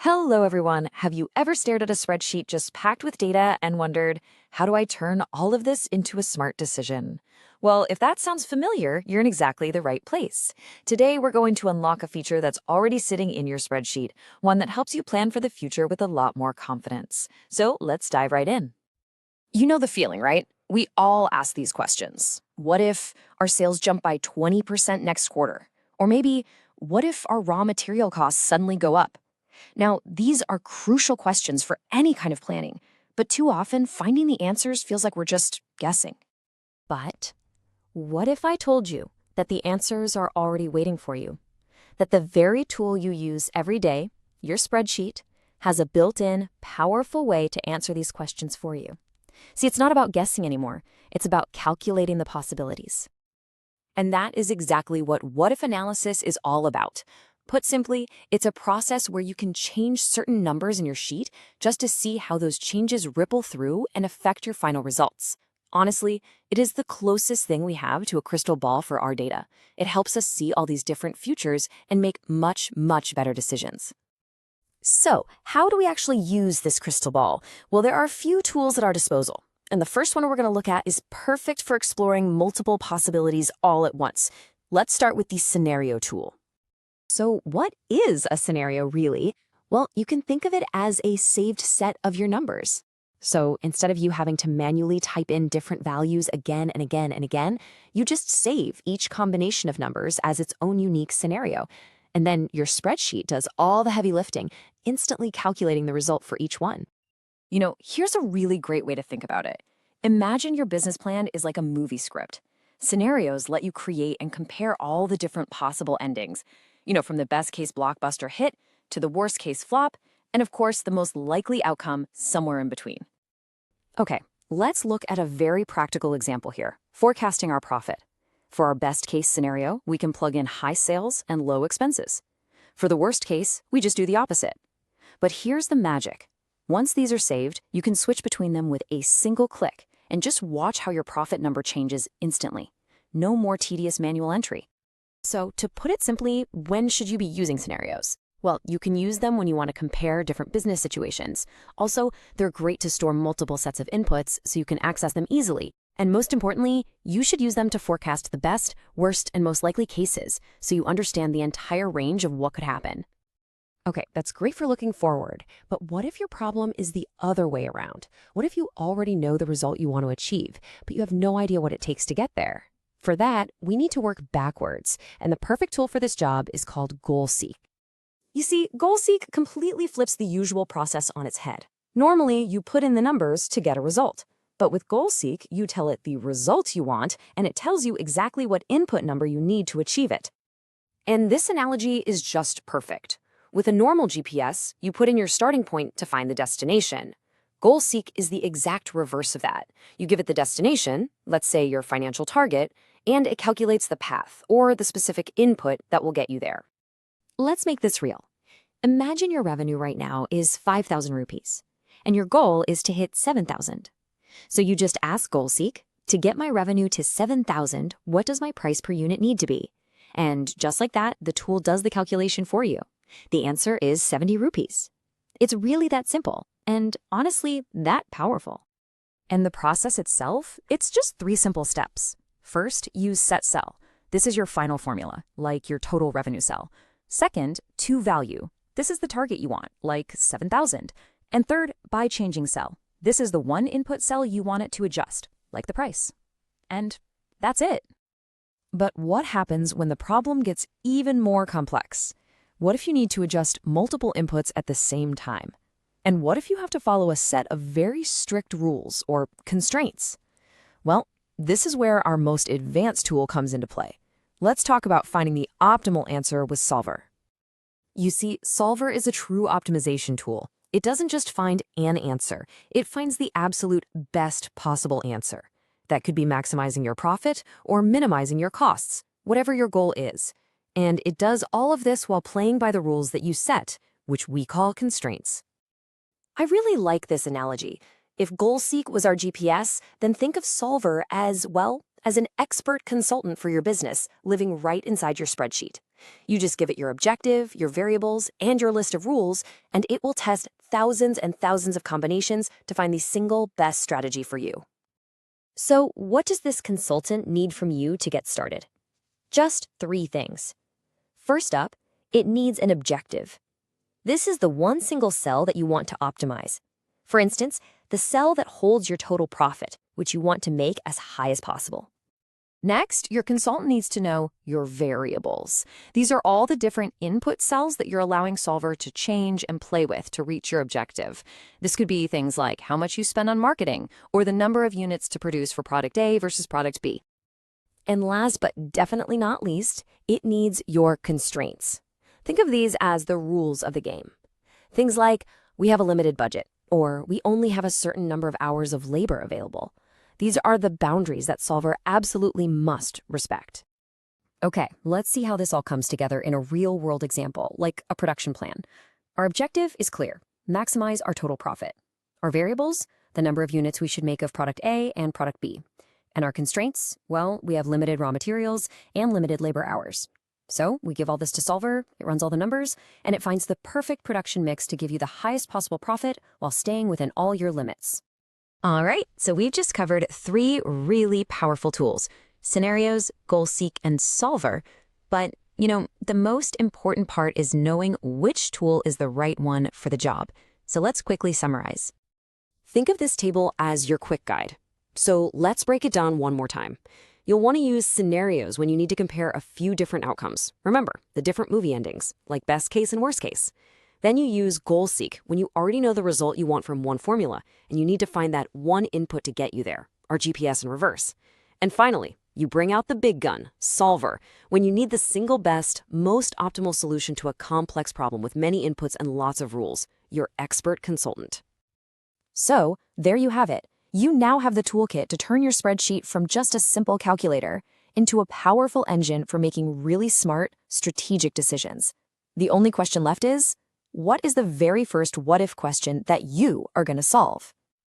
Hello, everyone. Have you ever stared at a spreadsheet just packed with data and wondered, how do I turn all of this into a smart decision? Well, if that sounds familiar, you're in exactly the right place. Today, we're going to unlock a feature that's already sitting in your spreadsheet, one that helps you plan for the future with a lot more confidence. So let's dive right in. You know the feeling, right? We all ask these questions. What if our sales jump by 20% next quarter? Or maybe, what if our raw material costs suddenly go up? Now, these are crucial questions for any kind of planning, but too often finding the answers feels like we're just guessing. But what if I told you that the answers are already waiting for you? That the very tool you use every day, your spreadsheet, has a built-in, powerful way to answer these questions for you. See, it's not about guessing anymore. It's about calculating the possibilities. And that is exactly what if analysis is all about. Put simply, it's a process where you can change certain numbers in your sheet just to see how those changes ripple through and affect your final results. Honestly, it is the closest thing we have to a crystal ball for our data. It helps us see all these different futures and make much, much better decisions. So, how do we actually use this crystal ball? Well, there are a few tools at our disposal. And the first one we're going to look at is perfect for exploring multiple possibilities all at once. Let's start with the scenario tool. So, what is a scenario really? Well, you can think of it as a saved set of your numbers. So, instead of you having to manually type in different values again and again and again, you just save each combination of numbers as its own unique scenario. And then your spreadsheet does all the heavy lifting, instantly calculating the result for each one. You know, here's a really great way to think about it. Imagine your business plan is like a movie script. Scenarios let you create and compare all the different possible endings, from the best case blockbuster hit to the worst case flop, and of course, the most likely outcome somewhere in between. Okay, let's look at a very practical example here, forecasting our profit. For our best case scenario, we can plug in high sales and low expenses. For the worst case, we just do the opposite. But here's the magic. Once these are saved, you can switch between them with a single click and just watch how your profit number changes instantly. No more tedious manual entry. So to put it simply, when should you be using scenarios? Well, you can use them when you want to compare different business situations. Also, they're great to store multiple sets of inputs so you can access them easily. And most importantly, you should use them to forecast the best, worst, and most likely cases so you understand the entire range of what could happen. Okay, that's great for looking forward, but what if your problem is the other way around? What if you already know the result you want to achieve, but you have no idea what it takes to get there? For that, we need to work backwards, and the perfect tool for this job is called GoalSeek. You see, GoalSeek completely flips the usual process on its head. Normally, you put in the numbers to get a result. But with GoalSeek, you tell it the result you want, and it tells you exactly what input number you need to achieve it. And this analogy is just perfect. With a normal GPS, you put in your starting point to find the destination. GoalSeek is the exact reverse of that. You give it the destination, let's say your financial target, and it calculates the path, or the specific input that will get you there. Let's make this real. Imagine your revenue right now is 5,000 rupees, and your goal is to hit 7,000. So you just ask GoalSeek, to get my revenue to 7,000, what does my price per unit need to be? And just like that, the tool does the calculation for you. The answer is 70 rupees. It's really that simple, and honestly, that powerful. And the process itself, it's just 3 simple steps. First, use set cell. This is your final formula, like your total revenue cell. Second, to value. This is the target you want, like 7,000. And third, by changing cell. This is the one input cell you want it to adjust, like the price. And that's it. But what happens when the problem gets even more complex? What if you need to adjust multiple inputs at the same time? And what if you have to follow a set of very strict rules or constraints? Well, this is where our most advanced tool comes into play. Let's talk about finding the optimal answer with Solver. You see, Solver is a true optimization tool. It doesn't just find an answer, it finds the absolute best possible answer. That could be maximizing your profit or minimizing your costs, whatever your goal is. And it does all of this while playing by the rules that you set, which we call constraints. I really like this analogy. If GoalSeek was our GPS, then think of Solver as, well, as an expert consultant for your business living right inside your spreadsheet. You just give it your objective, your variables, and your list of rules, and it will test thousands and thousands of combinations to find the single best strategy for you. So, what does this consultant need from you to get started? Just 3 things. First up, it needs an objective. This is the one single cell that you want to optimize. For instance, the cell that holds your total profit, which you want to make as high as possible. Next, your consultant needs to know your variables. These are all the different input cells that you're allowing Solver to change and play with to reach your objective. This could be things like how much you spend on marketing or the number of units to produce for product A versus product B. And last but definitely not least, it needs your constraints. Think of these as the rules of the game. Things like, we have a limited budget, or we only have a certain number of hours of labor available. These are the boundaries that Solver absolutely must respect. Okay, let's see how this all comes together in a real-world example, like a production plan. Our objective is clear: maximize our total profit. Our variables, the number of units we should make of product A and product B. And our constraints, well, we have limited raw materials and limited labor hours. So we give all this to Solver, it runs all the numbers, and it finds the perfect production mix to give you the highest possible profit while staying within all your limits. All right, so we've just covered 3 really powerful tools: Scenarios, Goal Seek, and Solver. But, the most important part is knowing which tool is the right one for the job. So let's quickly summarize. Think of this table as your quick guide. So let's break it down one more time. You'll want to use Scenarios when you need to compare a few different outcomes. Remember, the different movie endings, like best case and worst case. Then you use Goal Seek when you already know the result you want from one formula, and you need to find that one input to get you there, our GPS in reverse. And finally, you bring out the big gun, Solver, when you need the single best, most optimal solution to a complex problem with many inputs and lots of rules, your expert consultant. So, there you have it. You now have the toolkit to turn your spreadsheet from just a simple calculator into a powerful engine for making really smart, strategic decisions. The only question left is, what is the very first what-if question that you are going to solve?